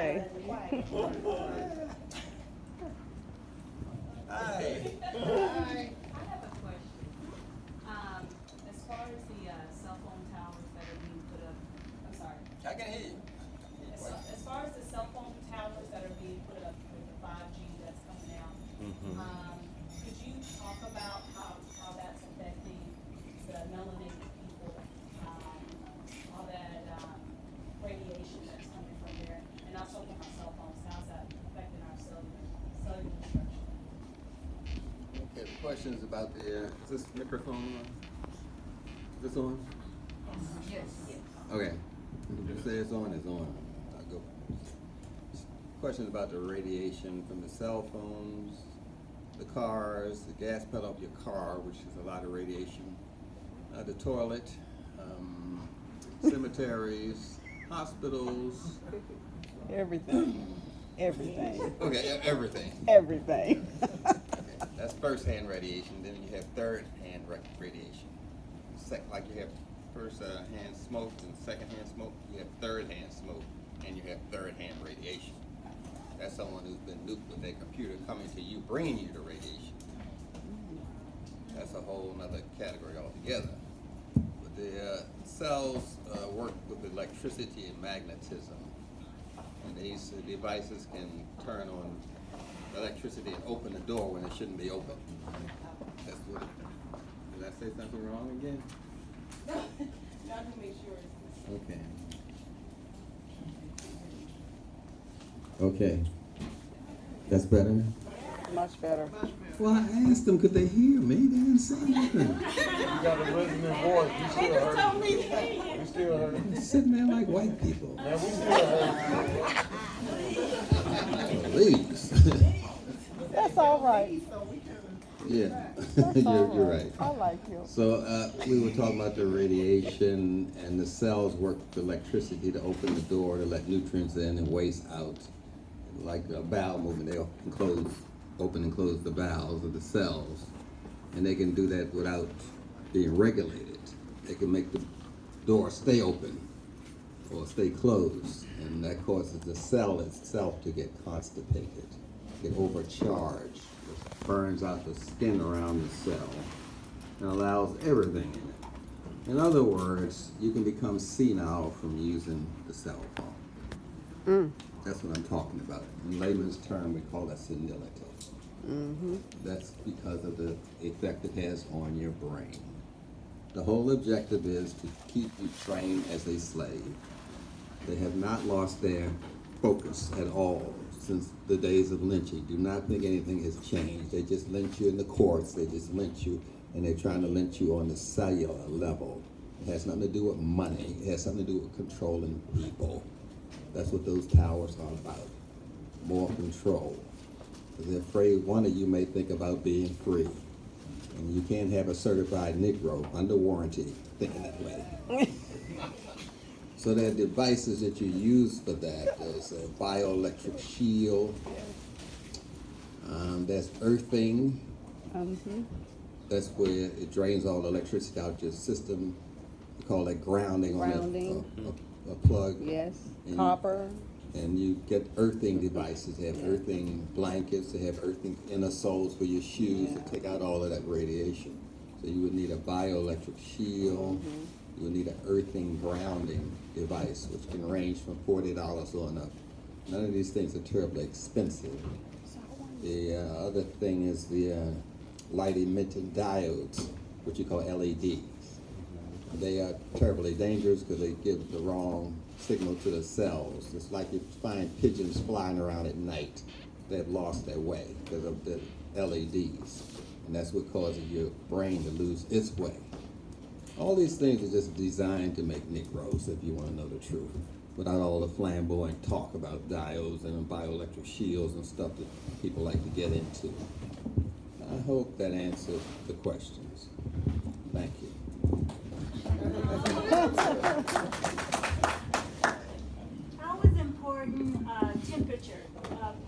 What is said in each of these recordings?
day. Hi. I have a question. As far as the cell phone towers that are being put up, I'm sorry. I can hear you. As far as the cell phone towers that are being put up with the 5G that's coming out, could you talk about how that's affecting the melanated people, all that radiation that's coming from there, and also from our cell phones, how's that affecting our cellular structure? Okay, the question is about the, is this microphone on? Is this on? Yes. Okay. If you say it's on, I'll go. Question is about the radiation from the cell phones, the cars, the gas pedal of your car, which is a lot of radiation, the toilet, cemeteries, hospitals. Everything. Everything. Okay, everything. Everything. Okay, that's first-hand radiation. Then you have third-hand radiation. Like you have first-hand smoke and second-hand smoke. You have third-hand smoke, and you have third-hand radiation. That's someone who's been nuked with their computer coming to you, bringing you the radiation. That's a whole other category altogether. But the cells work with electricity and magnetism. And these devices can turn on electricity and open the door when it shouldn't be open. That's what it, did I say something wrong again? No, not to make sure it's. Okay. Okay. That's better? Much better. Well, I asked them, could they hear me? They didn't say anything. You got a resonant voice. We still heard you. We still heard you. They're sitting there like white people. Man, we still heard you. Please. That's all right. Yeah, That's all you're right. I like you. So we were talking about the radiation, and the cells work with electricity to open the door to let nutrients in and waste out. Like a bowel movement, they'll open and close the bowels of the cells, and they can do that without being regulated. They can make the door stay open or stay closed, and that causes the cell itself to get constipated, get overcharged. It burns out the skin around the cell and allows everything in it. In other words, you can become senile from using the cell phone. That's what I'm talking about. In layman's term, we call that senility. That's because of the effect it has on your brain. The whole objective is to keep you trained as a slave. They have not lost their focus at all since the days of lynching. Do not think anything has changed. They just lynch you in the courts. They just lynch you, and they're trying to lynch you on the cellular level. It has nothing to do with money. It has something to do with controlling people. That's what those towers are about. More control. Because they're afraid one of you may think about being free. And you can't have a certified Negro under warranty thinking that way. So there are devices that you use for that. There's a bioelectric shield. There's earthing. That's where it drains all the electricity out your system. We call that grounding. Grounding. On a plug. Yes. And Copper. And you get earthing devices. They have earthing blankets. They have earthing inner soles for your shoes to take out all of that radiation. So you would need a bioelectric shield. You would need an earthing grounding device, which can range from $40 on up. None of these things are terribly expensive. The other thing is the light emitting diodes, which you call LEDs. They are terribly dangerous because they give the wrong signal to the cells. It's like you find pigeons flying around at night. They've lost their way because of the LEDs. And that's what causes your brain to lose its way. All these things are just designed to make Negroes, if you want to know the truth, without all the flamboyant talk about diodes and bioelectric shields and stuff that people like to get into. I hope that answered the questions. Thank you. How is important temperature,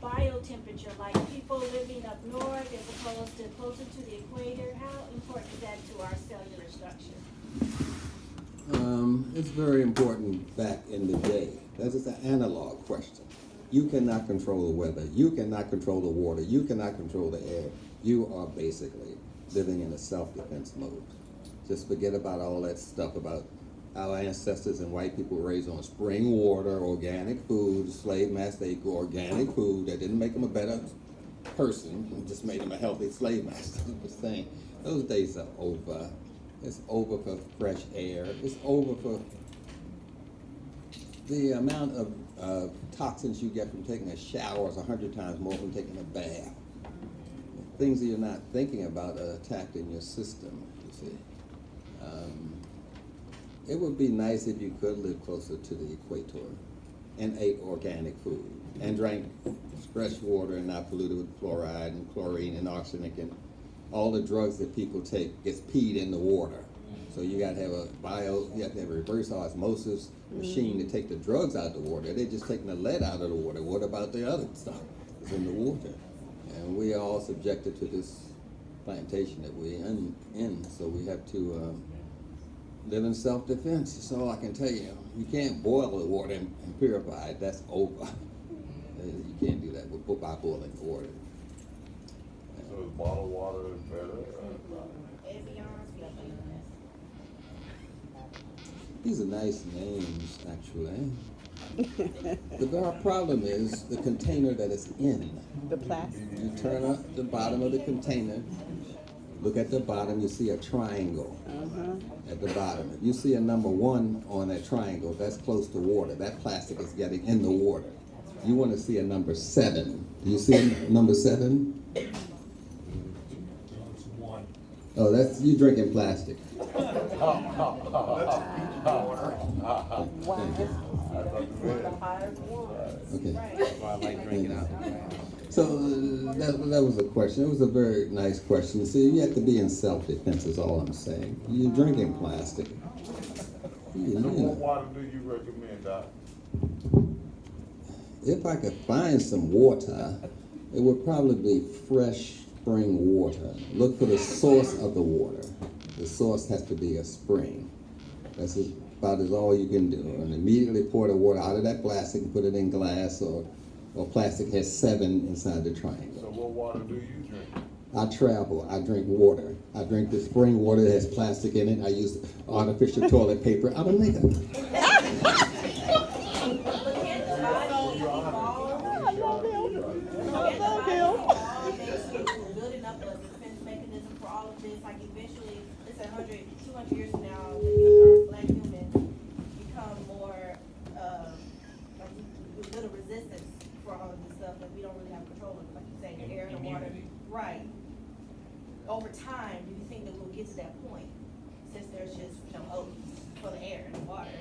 biotemperature, like people living up north as opposed to closer to the equator? How important is that to our cellular structure? It's very important back in the day. That is an analog question. You cannot control the weather. You cannot control the water. You cannot control the air. You are basically living in a self-defense mode. Just forget about all that stuff about our ancestors and white people were raised on spring water, organic food, slave master ate organic food. That didn't make them a better person. It just made them a healthy slave master. I'm just saying, those days are over. It's over for fresh air. It's over for the amount of toxins you get from taking a shower is 100 times more from taking a bath. Things that you're not thinking about are attacked in your system, you see. It would be nice if you could live closer to the equator and ate organic food and drank fresh water and not polluted with fluoride and chlorine and arsenic and all the drugs that people take gets peed in the water. So you got to have you have to have a reverse osmosis machine to take the drugs out of the water. They're just taking the lead out of the water. What about the other stuff that's in the water? And we are all subjected to this plantation that we're in. So we have to live in self-defense. That's all I can tell you. You can't boil the water and purify it. That's over. You can't do that by boiling water. So is bottled water better? These are nice names, actually. The problem is the container that it's in. The plastic. You turn up the bottom of the container, look at the bottom, you see a triangle at the bottom. If you see a number 1 on that triangle, that's close to water. That plastic is getting in the water. You want to see a number 7. Do you see a number 7? Oh, that's you drinking plastic. Okay. I like drinking out. So that was a question. It was a very nice question. See, you have to be in self-defense is all I'm saying. You're drinking plastic. So what water do you recommend, Doc? If I could find some water, it would probably be fresh spring water. Look for the source of the water. The source has to be a spring. That's about all you can do. And immediately pour the water out of that plastic and put it in glass or plastic has 7 inside the triangle. So what water do you drink? I travel. I drink water. I drink the spring water that has plastic in it. I use artificial toilet paper. I'm a nigga. Good enough of a defense mechanism for all of this. Like eventually, it's 100, 200 years from now, our black humans become more like with little resistance for all of this stuff that we don't really have control of. Like you say, the air and the water. Right. Over time, do you think that we'll get to that point? Since there's just hope for the air and the water.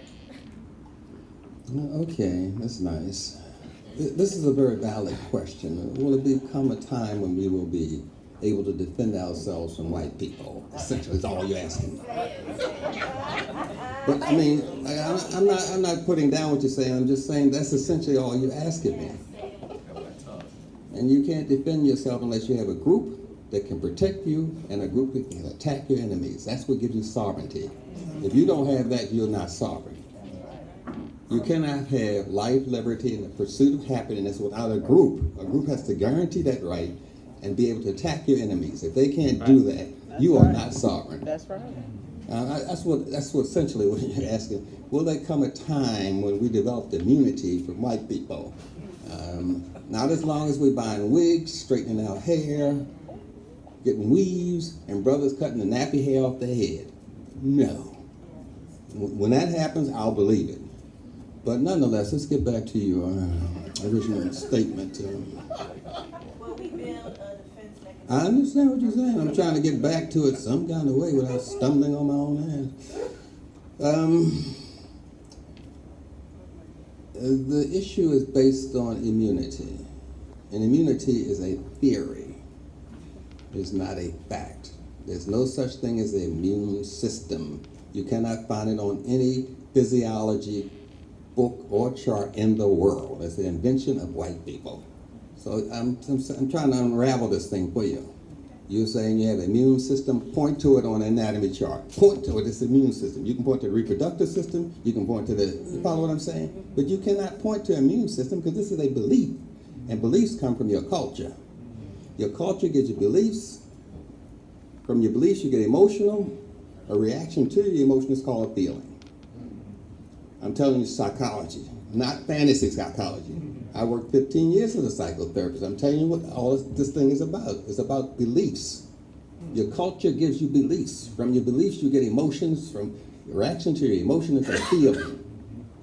Okay, that's nice. This is a very valid question. Will it become a time when we will be able to defend ourselves from white people? Essentially, that's all you're asking. But I mean, I'm not putting down what you're saying. I'm just saying that's essentially all you're asking me. And you can't defend yourself unless you have a group that can protect you and a group that can attack your enemies. That's what gives you sovereignty. If you don't have that, you're not sovereign. You cannot have life, liberty, and the pursuit of happiness without a group. A group has to guarantee that right and be able to attack your enemies. If they can't do that, you are not sovereign. That's right. That's what essentially what you're asking. Will there come a time when we develop immunity from white people? Not as long as we're buying wigs, straightening our hair, getting weaves, and brothers cutting the nappy hair off their head. No. When that happens, I'll believe it. But nonetheless, let's get back to your original statement. Will we build a defense mechanism? I understand what you're saying. I'm trying to get back to it some kind of way without stumbling on my own ass. The issue is based on immunity. And immunity is a theory. It's not a fact. There's no such thing as the immune system. You cannot find it on any physiology book or chart in the world. It's the invention of white people. So I'm trying to unravel this thing for you. You're saying you have an immune system, point to it on an anatomy chart. Point to it, it's the immune system. You can point to the reproductive system, you can point to the, you follow what I'm saying? But you cannot point to an immune system because this is a belief. And beliefs come from your culture. Your culture gives you beliefs. From your beliefs you get emotional. A reaction to your emotion is called a feeling. I'm telling you psychology, not fantasy psychology. I worked 15 years as a psychotherapist. I'm telling you what all this thing is about. It's about beliefs. Your culture gives you beliefs. From your beliefs, you get emotions. From your reaction to your emotion is a feeling.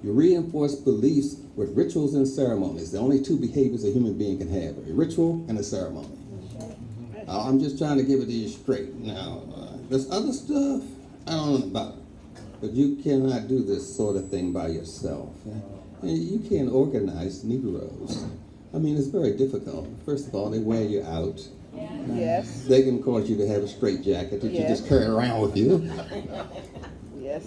You reinforce beliefs with rituals and ceremonies. The only two behaviors a human being can have, a ritual and a ceremony. I'm just trying to give it to you straight. Now, there's other stuff I don't know about it. But you cannot do this sort of thing by yourself. You can't organize Negroes. I mean, it's very difficult. First of all, they wear you out. Yes. They can cause you to have a straitjacket that you just carry around with you. Yes,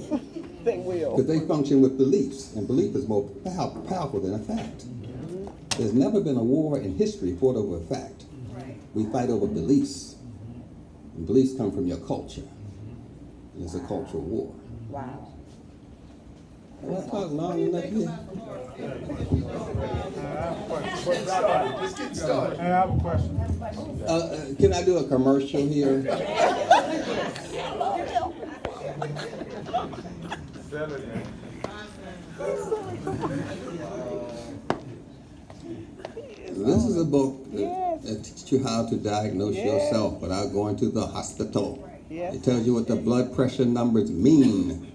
they will. Because they function with beliefs, and belief is more powerful than a fact. There's never been a war in history fought over a fact. We fight over beliefs. And beliefs come from your culture. And it's a cultural war. Wow. Well, I talk long enough here. Let's get started. I have a question. Can I do a commercial here? This is a book that teaches you how to diagnose yourself without going to the hospital. Yes. It tells you what the blood pressure numbers mean.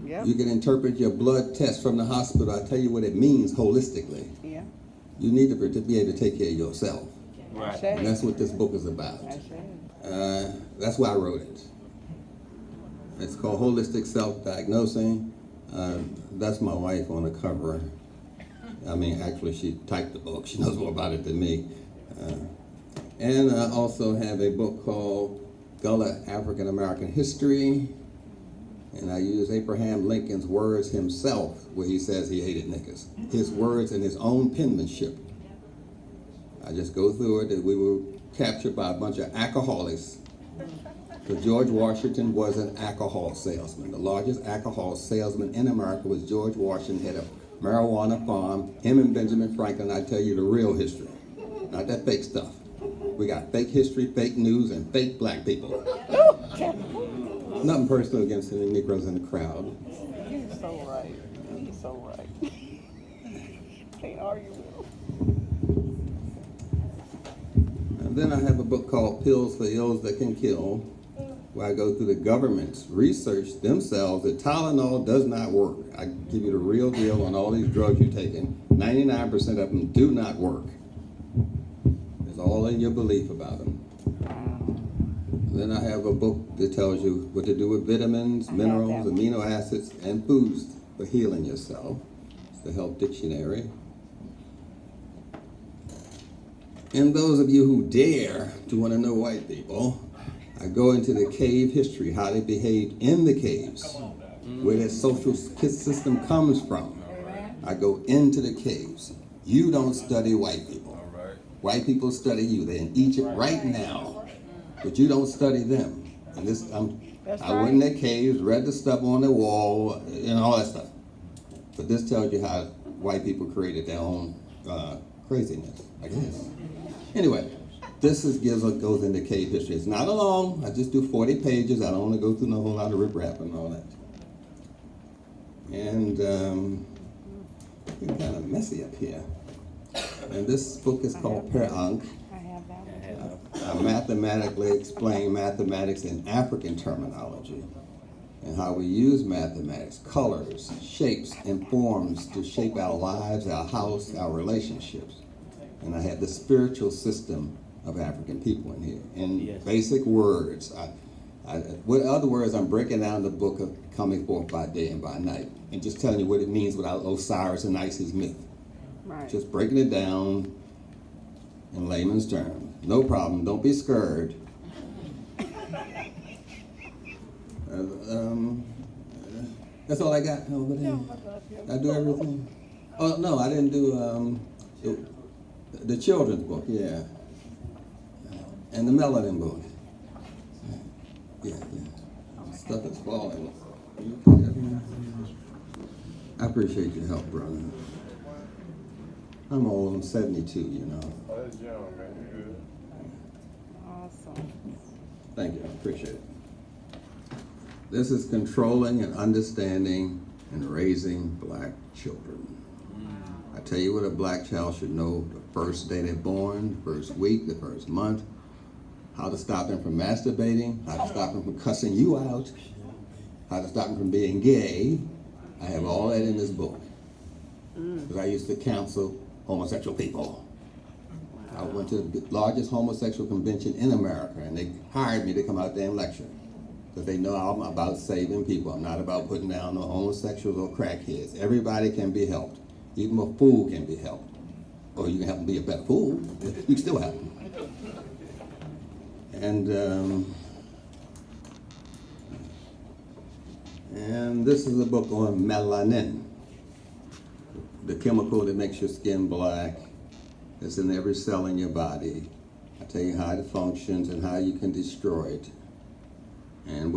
Yep. You can interpret your blood test from the hospital. I tell you what it means holistically. Yeah. You need to be able to take care of yourself. Right. And that's what this book is about. That's why I wrote it. It's called Holistic Self-Diagnosing. That's my wife on the cover. I mean, actually, she typed the book. She knows more about it than me. And I also have a book called Llaila African American History. And I use Abraham Lincoln's words himself, where he says he hated niggas. His words in his own penmanship. I just go through it, that we were captured by a bunch of alcoholics. Because George Washington was an alcohol salesman. The largest alcohol salesman in America was George Washington, had a marijuana farm. Him and Benjamin Franklin, I tell you the real history, not that fake stuff. We got fake history, fake news, and fake black people. Nothing personal against any Negroes in the crowd. You're so right. You're so right. Can't argue with him. And then I have a book called Pills for Ills That Can Kill, where I go through the government's research themselves that Tylenol does not work. I give you the real deal on all these drugs you're taking. 99% of them do not work. It's all in your belief about them. Then I have a book that tells you what to do with vitamins, minerals, amino acids, and foods for healing yourself. It's the Health Dictionary. And those of you who dare to want to know white people, I go into the cave history, how they behaved in the caves, where their social system comes from. I go into the caves. You don't study white people. White people study you. They're in Egypt right now. But you don't study them. And this, I went in their caves, read the stuff on the wall, and all that stuff. But this tells you how white people created their own craziness, I guess. Anyway, this goes into cave history. It's not long. I just do 40 pages. I don't want to go through a whole lot of riprap and all that. And it's kind of messy up here. And this book is called Per Ankh. I mathematically explain mathematics in African terminology and how we use mathematics, colors, shapes, and forms to shape our lives, our house, our relationships. And I have the spiritual system of African people in here in basic words. With other words, I'm breaking down the book of coming forth by day and by night and just telling you what it means without Osiris and Isis myth. Right. Just breaking it down in layman's terms. No problem. Don't be scared. That's all I got over there. I do everything. Oh no, I didn't do the children's book. Yeah. And the melanin book. Yeah. Stuff is falling. I appreciate your help, brother. I'm old, I'm 72, you know. Oh, that's young, man. You good? Awesome. Thank you, I appreciate it. This is controlling and understanding and raising black children. I tell you what a black child should know the first day they're born, the first week, the first month, how to stop them from masturbating, how to stop them from cussing you out, how to stop them from being gay. I have all that in this book. Because I used to counsel homosexual people. I went to the largest homosexual convention in America, and they hired me to come out there and lecture. Because they know I'm about saving people. I'm not about putting down no homosexuals or crackheads. Everybody can be helped. Even a fool can be helped. Or you can help them be a better fool. You can still help them. And this is a book on melanin, the chemical that makes your skin black. It's in every cell in your body. I tell you how it functions and how you can destroy it. And